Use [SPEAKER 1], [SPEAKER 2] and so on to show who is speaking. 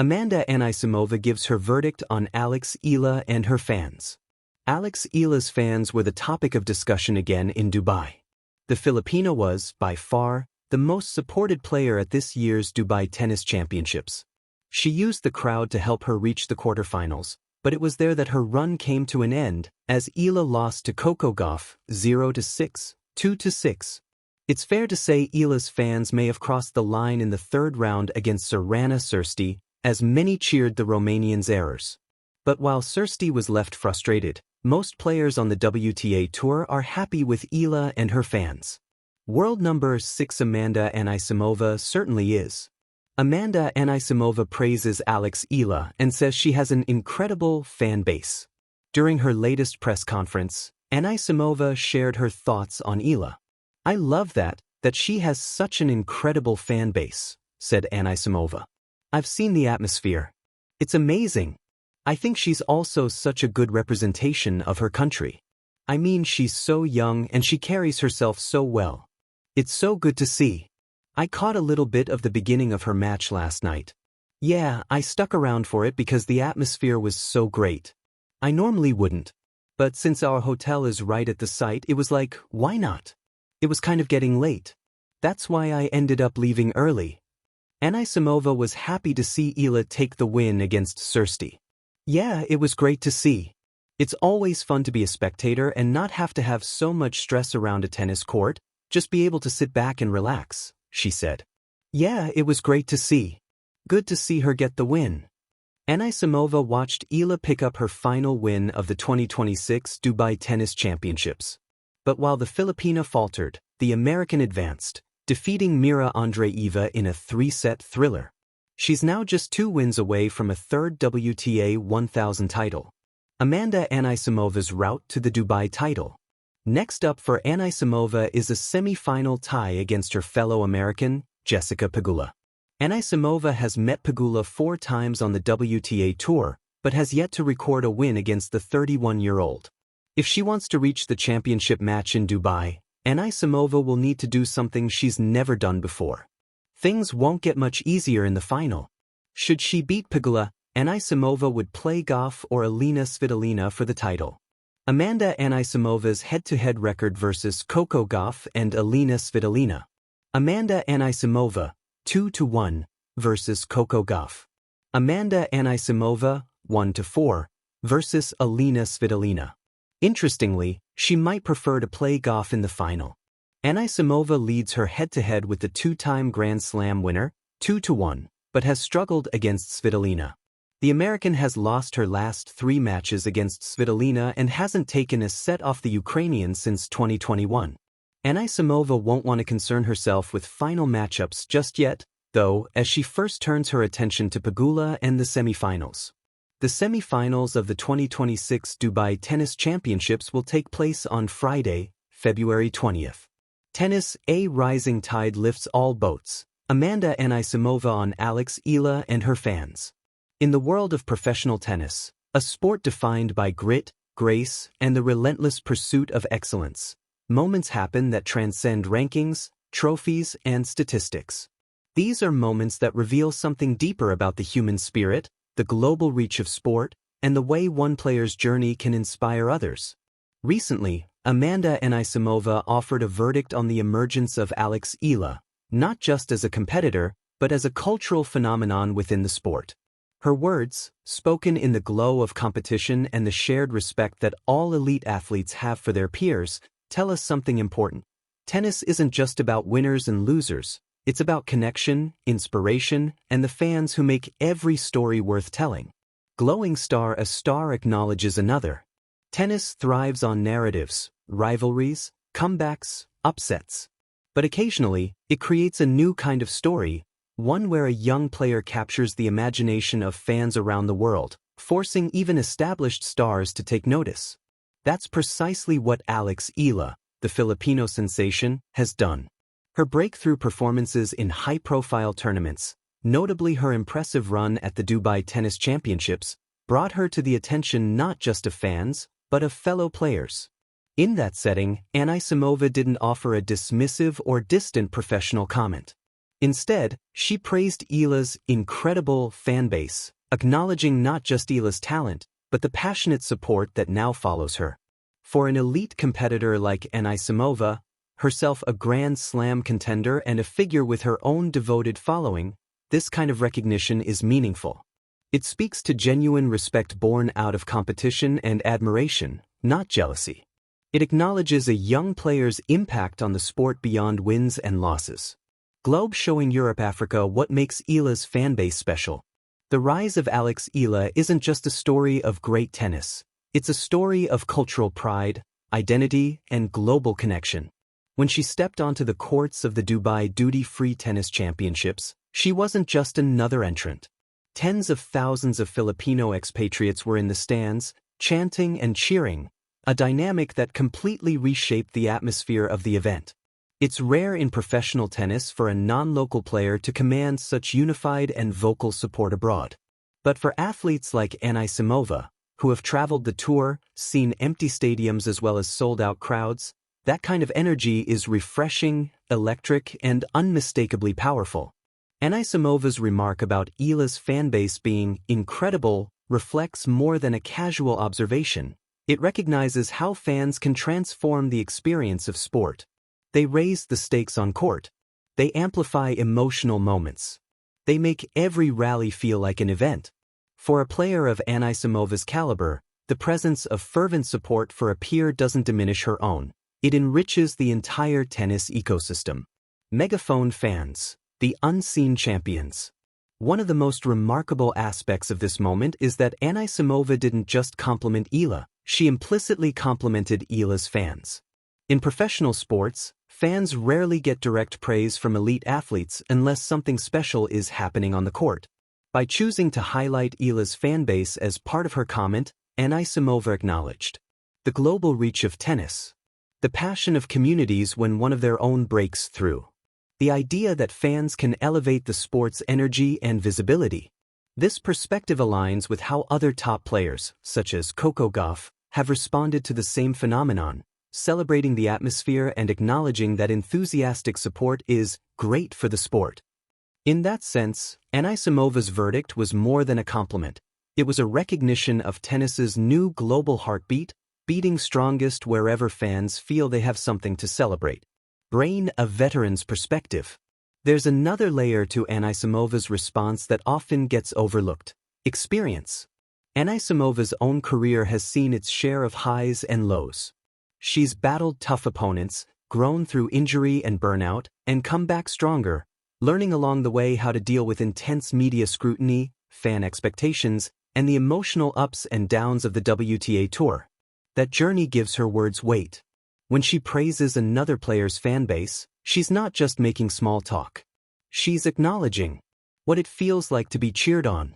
[SPEAKER 1] Amanda Anisimova gives her verdict on Eala and her fans. Eala's fans were the topic of discussion again in Dubai. The Filipino was, by far, the most supported player at this year's Dubai Tennis Championships. She used the crowd to help her reach the quarterfinals, but it was there that her run came to an end, as Eala lost to Coco Gauff 0-6, 2-6. It's fair to say Eala's fans may have crossed the line in the third round against Sorana Cîrstea, as many cheered the Romanian's errors. But while Cîrstea was left frustrated, most players on the WTA Tour are happy with Eala and her fans. World number 6 Amanda Anisimova certainly is. Amanda Anisimova praises Eala and says she has an incredible fan base. During her latest press conference, Anisimova shared her thoughts on Eala. "I love that she has such an incredible fan base," said Anisimova. "I've seen the atmosphere. It's amazing. I think she's also such a good representation of her country. I mean, she's so young and she carries herself so well. It's so good to see. I caught a little bit of the beginning of her match last night. Yeah, I stuck around for it because the atmosphere was so great. I normally wouldn't. But since our hotel is right at the site, it was like, why not? It was kind of getting late. That's why I ended up leaving early." Anisimova was happy to see Eala take the win against Cîrstea. "Yeah, it was great to see. It's always fun to be a spectator and not have to have so much stress around a tennis court, just be able to sit back and relax," she said. "Yeah, it was great to see. Good to see her get the win." Anisimova watched Eala pick up her final win of the 2026 Dubai Tennis Championships. But while the Filipina faltered, the American advanced, defeating Mira Andreeva in a 3-set thriller. She's now just 2 wins away from a third WTA 1000 title. Amanda Anisimova's route to the Dubai title. Next up for Anisimova is a semi-final tie against her fellow American, Jessica Pegula. Anisimova has met Pegula 4 times on the WTA Tour, but has yet to record a win against the 31-year-old. If she wants to reach the championship match in Dubai, Anisimova will need to do something she's never done before. Things won't get much easier in the final. Should she beat Pegula, Anisimova would play Gauff or Alina Svitolina for the title. Amanda Anisimova's head-to-head record versus Coco Gauff and Alina Svitolina. Amanda Anisimova, 2-1, versus Coco Gauff. Amanda Anisimova, 1-4, versus Alina Svitolina. Interestingly, she might prefer to play Gauff in the final. Anisimova leads her head-to-head with the 2-time Grand Slam winner, 2-1, but has struggled against Svitolina. The American has lost her last 3 matches against Svitolina and hasn't taken a set off the Ukrainian since 2021. Anisimova won't want to concern herself with final matchups just yet, though, as she first turns her attention to Pegula and the semifinals. The semifinals of the 2026 Dubai Tennis Championships will take place on Friday, February 20th. Tennis, a rising tide lifts all boats. Amanda Anisimova on Eala and her fans. In the world of professional tennis, a sport defined by grit, grace, and the relentless pursuit of excellence, moments happen that transcend rankings, trophies, and statistics. These are moments that reveal something deeper about the human spirit, the global reach of sport, and the way one player's journey can inspire others. Recently, Amanda Anisimova offered a verdict on the emergence of Eala, not just as a competitor, but as a cultural phenomenon within the sport. Her words, spoken in the glow of competition and the shared respect that all elite athletes have for their peers, tell us something important. Tennis isn't just about winners and losers. It's about connection, inspiration, and the fans who make every story worth telling. Glowing star, a star acknowledges another. Tennis thrives on narratives, rivalries, comebacks, upsets. But occasionally, it creates a new kind of story, one where a young player captures the imagination of fans around the world, forcing even established stars to take notice. That's precisely what Eala, the Filipino sensation, has done. Her breakthrough performances in high-profile tournaments, notably her impressive run at the Dubai Tennis Championships, brought her to the attention not just of fans, but of fellow players. In that setting, Anisimova didn't offer a dismissive or distant professional comment. Instead, she praised Eala's incredible fanbase, acknowledging not just Eala's talent, but the passionate support that now follows her. For an elite competitor like Anisimova, herself a Grand Slam contender and a figure with her own devoted following, this kind of recognition is meaningful. It speaks to genuine respect born out of competition and admiration, not jealousy. It acknowledges a young player's impact on the sport beyond wins and losses. Globe showing Europe-Africa what makes Eala's fanbase special. The rise of Alex Eala isn't just a story of great tennis. It's a story of cultural pride, identity, and global connection. When she stepped onto the courts of the Dubai Duty-Free Tennis Championships, she wasn't just another entrant. Tens of thousands of Filipino expatriates were in the stands, chanting and cheering, a dynamic that completely reshaped the atmosphere of the event. It's rare in professional tennis for a non-local player to command such unified and vocal support abroad. But for athletes like Anisimova, who have traveled the tour, seen empty stadiums as well as sold-out crowds, that kind of energy is refreshing, electric, and unmistakably powerful. Anisimova's remark about Eala's fanbase being incredible reflects more than a casual observation. It recognizes how fans can transform the experience of sport. They raise the stakes on court. They amplify emotional moments. They make every rally feel like an event. For a player of Anisimova's caliber, the presence of fervent support for a peer doesn't diminish her own. It enriches the entire tennis ecosystem. Megaphone fans, the unseen champions. One of the most remarkable aspects of this moment is that Anisimova didn't just compliment Eala, she implicitly complimented Eala's fans. In professional sports, fans rarely get direct praise from elite athletes unless something special is happening on the court. By choosing to highlight Eala's fanbase as part of her comment, Anisimova acknowledged the global reach of tennis, the passion of communities when one of their own breaks through. The idea that fans can elevate the sport's energy and visibility. This perspective aligns with how other top players, such as Coco Gauff, have responded to the same phenomenon, celebrating the atmosphere and acknowledging that enthusiastic support is great for the sport. In that sense, Anisimova's verdict was more than a compliment. It was a recognition of tennis's new global heartbeat, beating strongest wherever fans feel they have something to celebrate. Brain a veteran's perspective. There's another layer to Anisimova's response that often gets overlooked. Experience. Anisimova's own career has seen its share of highs and lows. She's battled tough opponents, grown through injury and burnout, and come back stronger, learning along the way how to deal with intense media scrutiny, fan expectations, and the emotional ups and downs of the WTA Tour. That journey gives her words weight. When she praises another player's fanbase, she's not just making small talk. She's acknowledging what it feels like to be cheered on,